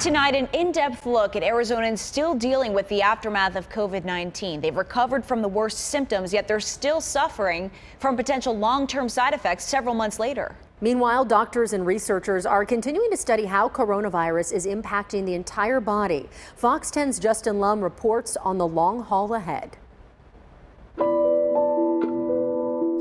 Tonight, an in-depth look at Arizonans still dealing with the aftermath of COVID-19. They've recovered from the worst symptoms, yet they're still suffering from potential long-term side effects several months later. Meanwhile, doctors and researchers are continuing to study how coronavirus is impacting the entire body. Fox 10's Justin Lum reports on the long haul ahead.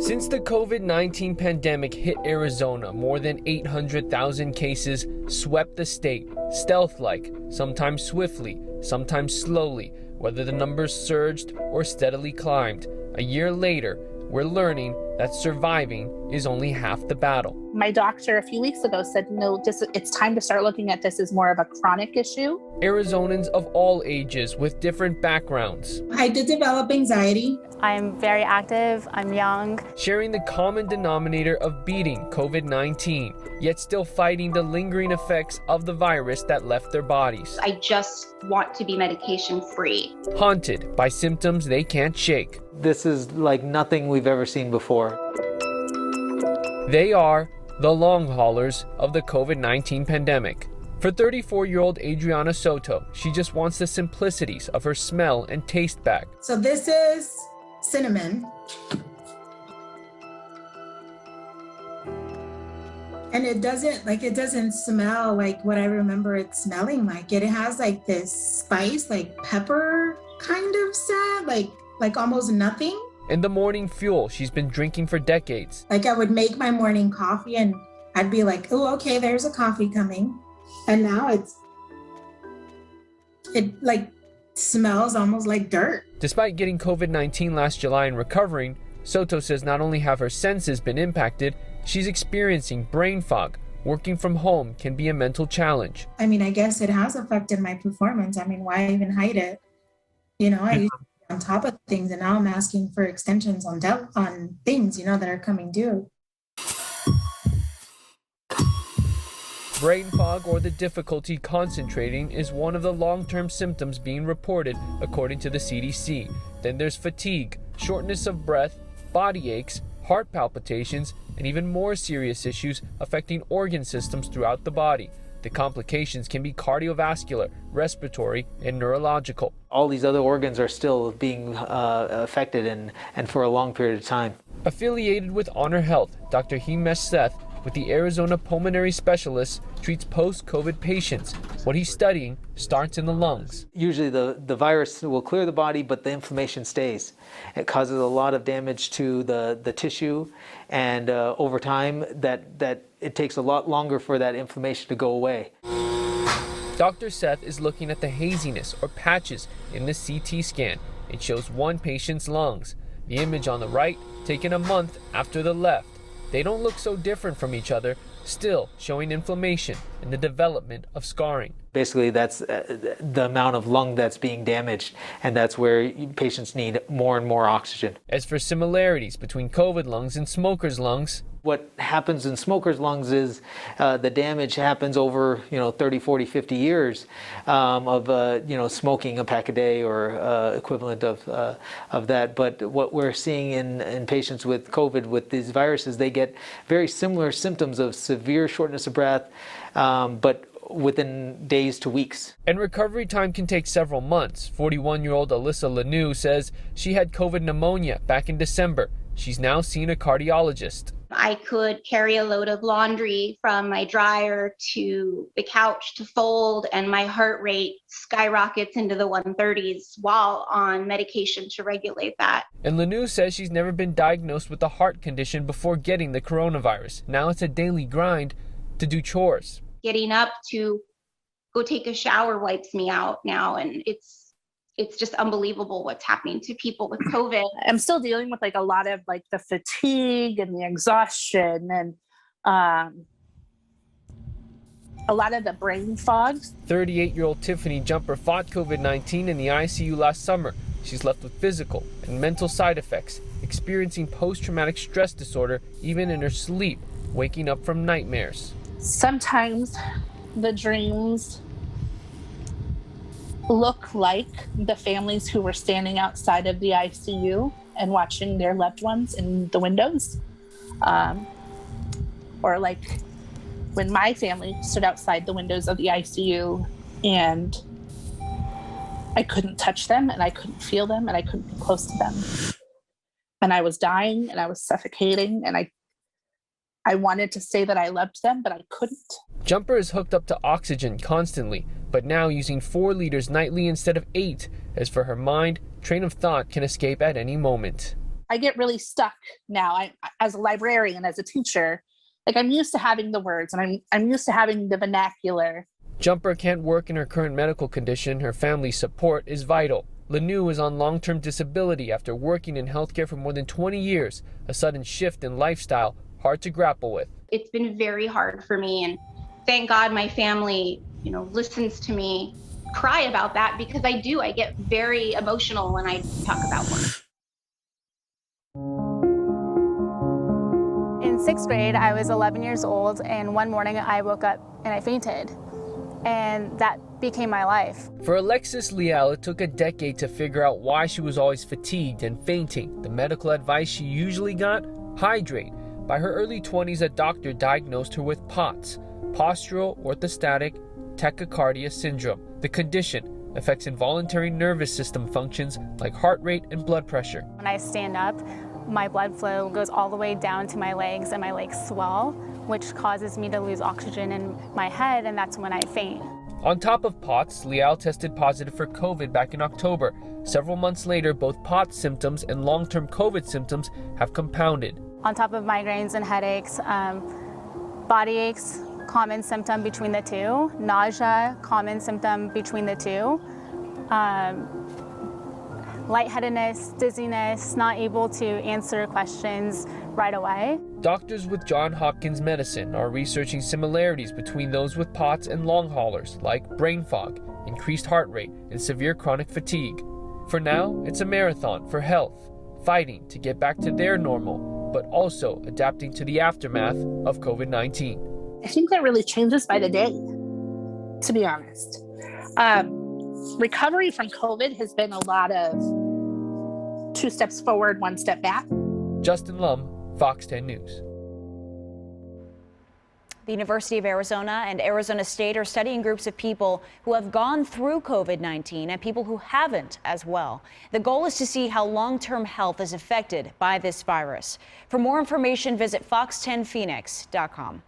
Since the COVID-19 pandemic hit Arizona, more than 800,000 cases swept the state, stealth-like, sometimes swiftly, sometimes slowly, whether the numbers surged or steadily climbed. A year later, we're learning that surviving is only half the battle. My doctor a few weeks ago said, no, it's time to start looking at this as more of a chronic issue. Arizonans of all ages with different backgrounds. I did develop anxiety. I'm very active, I'm young. Sharing the common denominator of beating COVID-19, yet still fighting the lingering effects of the virus that left their bodies. I just want to be medication free. Haunted by symptoms they can't shake. This is like nothing we've ever seen before. They are the long haulers of the COVID-19 pandemic. For 34-year-old Adriana Soto, she just wants the simplicities of her smell and taste back. So this is cinnamon. And it doesn't smell like what I remember it smelling like. It has like this spice, like pepper kind of scent, like almost nothing. And the morning fuel she's been drinking for decades. Like I would make my morning coffee and I'd be like, oh, okay, there's a coffee coming. And now it like smells almost like dirt. Despite getting COVID-19 last July and recovering, Soto says not only have her senses been impacted, she's experiencing brain fog. Working from home can be a mental challenge. I mean, I guess it has affected my performance. I mean, why even hide it? You know, I used to be on top of things and now I'm asking for extensions on things, that are coming due. Brain fog, or the difficulty concentrating, is one of the long-term symptoms being reported according to the CDC. Then there's fatigue, shortness of breath, body aches, heart palpitations, and even more serious issues affecting organ systems throughout the body. The complications can be cardiovascular, respiratory, and neurological. All these other organs are still being affected and for a long period of time. Affiliated with Honor Health, Dr. Himesh Seth with the Arizona Pulmonary Specialists treats post-COVID patients. What he's studying starts in the lungs. Usually the virus will clear the body, but the inflammation stays. It causes a lot of damage to the tissue, and over time that it takes a lot longer for that inflammation to go away. Dr. Seth is looking at the haziness or patches in the CT scan. It shows one patient's lungs. The image on the right, taken a month after the left. They don't look so different from each other, still showing inflammation and the development of scarring. Basically, that's the amount of lung that's being damaged, and that's where patients need more and more oxygen. As for similarities between COVID lungs and smokers' lungs, what happens in smokers' lungs is the damage happens over 30, 40, 50 years of smoking a pack a day or equivalent of that. But what we're seeing in patients with COVID with these viruses, they get very similar symptoms of severe shortness of breath, but within days to weeks. And recovery time can take several months. 41-year-old Alyssa Lanou says she had COVID pneumonia back in December. She's now seen a cardiologist. I could carry a load of laundry from my dryer to the couch to fold, and my heart rate skyrockets into the 130s while on medication to regulate that. And Lanou says she's never been diagnosed with a heart condition before getting the coronavirus. Now it's a daily grind to do chores. Getting up to go take a shower wipes me out now, and it's just unbelievable what's happening to people with COVID. I'm still dealing with a lot of the fatigue and the exhaustion and a lot of the brain fog. 38-year-old Tiffany Jumper fought COVID-19 in the ICU last summer. She's left with physical and mental side effects, experiencing post-traumatic stress disorder even in her sleep, waking up from nightmares. Sometimes the dreams look like the families who were standing outside of the ICU and watching their loved ones in the windows. Or when my family stood outside the windows of the ICU and I couldn't touch them, and I couldn't feel them, and I couldn't be close to them. And I was dying, and I was suffocating, and I wanted to say that I loved them, but I couldn't. Jumper is hooked up to oxygen constantly, but now using 4 liters nightly instead of 8, as for her mind, train of thought can escape at any moment. I get really stuck now. As a librarian, as a teacher, like I'm used to having the words, and I'm used to having the vernacular. Jumper can't work in her current medical condition. Her family's support is vital. Lanu is on long-term disability after working in healthcare for more than 20 years, a sudden shift in lifestyle hard to grapple with. It's been very hard for me, and thank God my family, listens to me cry about that, because I get very emotional when I talk about work. In 6th grade, I was 11 years old, and one morning I woke up and I fainted. And that became my life. For Alexis Leal, it took a decade to figure out why she was always fatigued and fainting. The medical advice she usually got? Hydrate. By her early 20s, a doctor diagnosed her with POTS, postural orthostatic tachycardia syndrome. The condition affects involuntary nervous system functions like heart rate and blood pressure. When I stand up, my blood flow goes all the way down to my legs, and my legs swell, which causes me to lose oxygen in my head, and that's when I faint. On top of POTS, Leal tested positive for COVID back in October. Several months later, both POTS symptoms and long-term COVID symptoms have compounded. On top of migraines and headaches, body aches, common symptom between the two, nausea, common symptom between the two, lightheadedness, dizziness, not able to answer questions right away. Doctors with Johns Hopkins Medicine are researching similarities between those with POTS and long haulers, like brain fog, increased heart rate, and severe chronic fatigue. For now, it's a marathon for health, fighting to get back to their normal, but also adapting to the aftermath of COVID-19. I think that really changes by the day, to be honest. Recovery from COVID has been a lot of 2 steps forward, 1 step back. Justin Lum, Fox 10 News. The University of Arizona and Arizona State are studying groups of people who have gone through COVID-19 and people who haven't as well. The goal is to see how long-term health is affected by this virus. For more information, visit fox10phoenix.com.